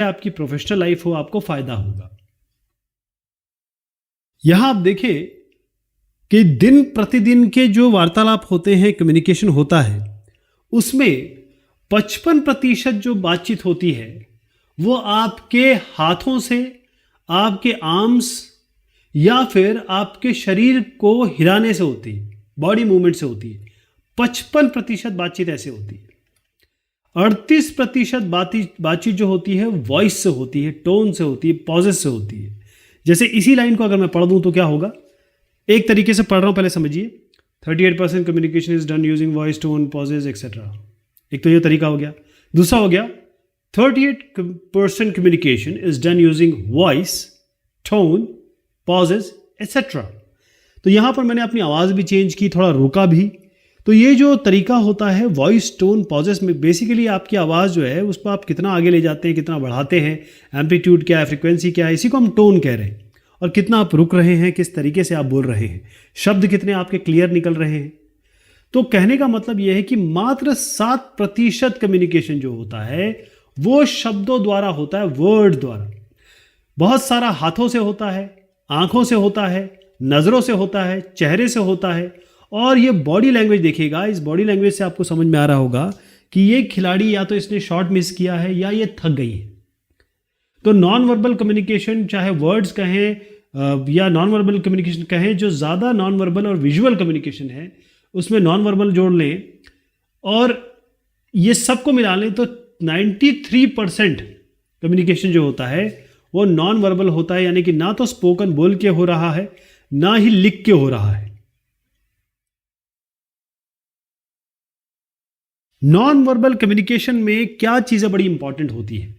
आपकी professional life हो, आपको फायदा होगा। यहां आप देखें कि दिन प्रतिदिन के जो वार्तालाप होते हैं, कम्युनिकेशन होता है, उसमें 55% जो बातचीत होती है वो आपके हाथों से, आपके आर्म्स या फिर आपके शरीर को हिलाने से होती है, बॉडी मूवमेंट से होती है। 55% बातचीत ऐसे होती है। 38% बातचीत जो होती है वॉइस से होती है, टोन से होती है, पॉजेस से होती है। जैसे इसी लाइन को अगर मैं पढ़ दूं तो क्या होगा, एक तरीके से पढ़ रहा हूं, पहले समझिए। 38% communication is done using voice, tone, pauses etcetera. एक तो ये तरीका हो गया। दूसरा हो गया 38% communication is done using voice, tone, pauses etcetera. तो यहां पर मैंने अपनी आवाज़ भी चेंज की, थोड़ा रोका भी। तो ये जो तरीका होता है वॉइस, टोन, पॉजेस में बेसिकली आपकी आवाज़ जो है उसको आप कितना आगे ले जाते हैं, कितना बढ़ाते हैं, एम्पलीट्यूड क्या है, फ्रिक्वेंसी क्या है, इसी को हम टोन कह रहे हैं। और कितना आप रुक रहे हैं, किस तरीके से आप बोल रहे हैं, शब्द कितने आपके क्लियर निकल रहे हैं। तो कहने का मतलब यह है कि मात्र 7% कम्युनिकेशन जो होता है वो शब्दों द्वारा होता है, वर्ड द्वारा। बहुत सारा हाथों से होता है, आंखों से होता है, नज़रों से होता है, चेहरे से होता है। और ये बॉडी लैंग्वेज देखिएगा, इस बॉडी लैंग्वेज से आपको समझ में आ रहा होगा कि ये खिलाड़ी या तो इसने शॉट मिस किया है या ये थक गई है। तो नॉन वर्बल कम्युनिकेशन, चाहे वर्ड्स कहें या नॉन वर्बल कम्युनिकेशन कहें, जो ज़्यादा नॉन वर्बल और विजुअल कम्युनिकेशन है उसमें नॉन वर्बल जोड़ लें और ये सबको मिला लें तो 93% कम्युनिकेशन जो होता है वो नॉन वर्बल होता है। यानी कि ना तो स्पोकन बोल के हो रहा है, ना ही लिख के हो रहा है। नॉन वर्बल कम्युनिकेशन में क्या चीज़ें बड़ी इंपॉर्टेंट होती है?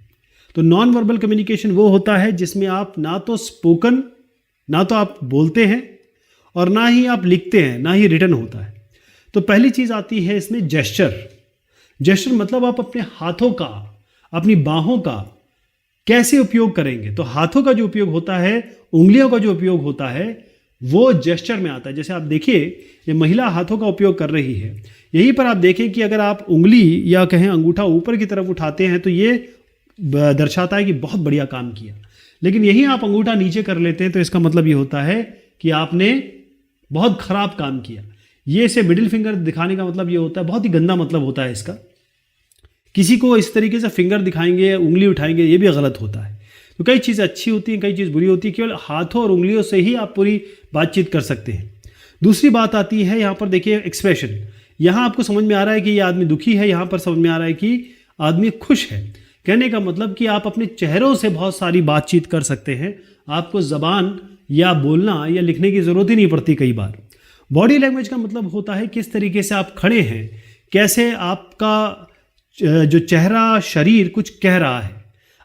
तो नॉन वर्बल कम्युनिकेशन वो होता है जिसमें आप ना तो स्पोकन, ना तो आप बोलते हैं और ना ही आप लिखते हैं, ना ही रिटन होता है। तो पहली चीज़ आती है इसमें जेस्चर। जेस्चर मतलब आप अपने हाथों का, अपनी बाहों का कैसे उपयोग करेंगे। तो हाथों का जो उपयोग होता है, उंगलियों का जो उपयोग होता है, वो जेस्चर में आता है। जैसे आप देखिए ये महिला हाथों का उपयोग कर रही है, यहीं पर आप देखें कि अगर आप उंगली या कहें अंगूठा ऊपर की तरफ उठाते हैं तो ये दर्शाता है कि बहुत बढ़िया काम किया। लेकिन यही आप अंगूठा नीचे कर लेते हैं तो इसका मतलब ये होता है कि आपने बहुत खराब काम किया। ये से मिडिल फिंगर दिखाने का मतलब ये होता है, बहुत ही गंदा मतलब होता है इसका। किसी को इस तरीके से फिंगर दिखाएंगे, उंगली उठाएंगे, ये भी गलत होता है। तो कई चीज़ें अच्छी होती हैं, कई चीज़ बुरी होती है। केवल हाथों और उंगलियों से ही आप पूरी बातचीत कर सकते हैं। दूसरी बात आती है यहाँ पर देखिए एक्सप्रेशन। यहाँ आपको समझ में आ रहा है कि ये आदमी दुखी है, यहाँ पर समझ में आ रहा है कि आदमी खुश है। कहने का मतलब कि आप अपने चेहरों से बहुत सारी बातचीत कर सकते हैं। आपको ज़बान या बोलना या लिखने की ज़रूरत ही नहीं पड़ती कई बार। बॉडी लैंग्वेज का मतलब होता है किस तरीके से आप खड़े हैं, कैसे आपका जो चेहरा, शरीर कुछ कह रहा है।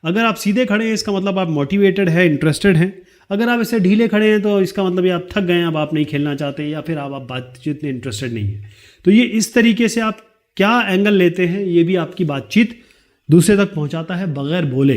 अगर आप सीधे खड़े हैं इसका मतलब आप मोटिवेटेड है, इंटरेस्टेड हैं। अगर आप ऐसे ढीले खड़े हैं तो इसका मतलब ये आप थक गए हैं, अब आप नहीं खेलना चाहते, या फिर आप बातचीत में इंटरेस्टेड नहीं है। तो ये इस तरीके से आप क्या एंगल लेते हैं, ये भी आपकी बातचीत दूसरे तक पहुंचाता है बगैर बोले।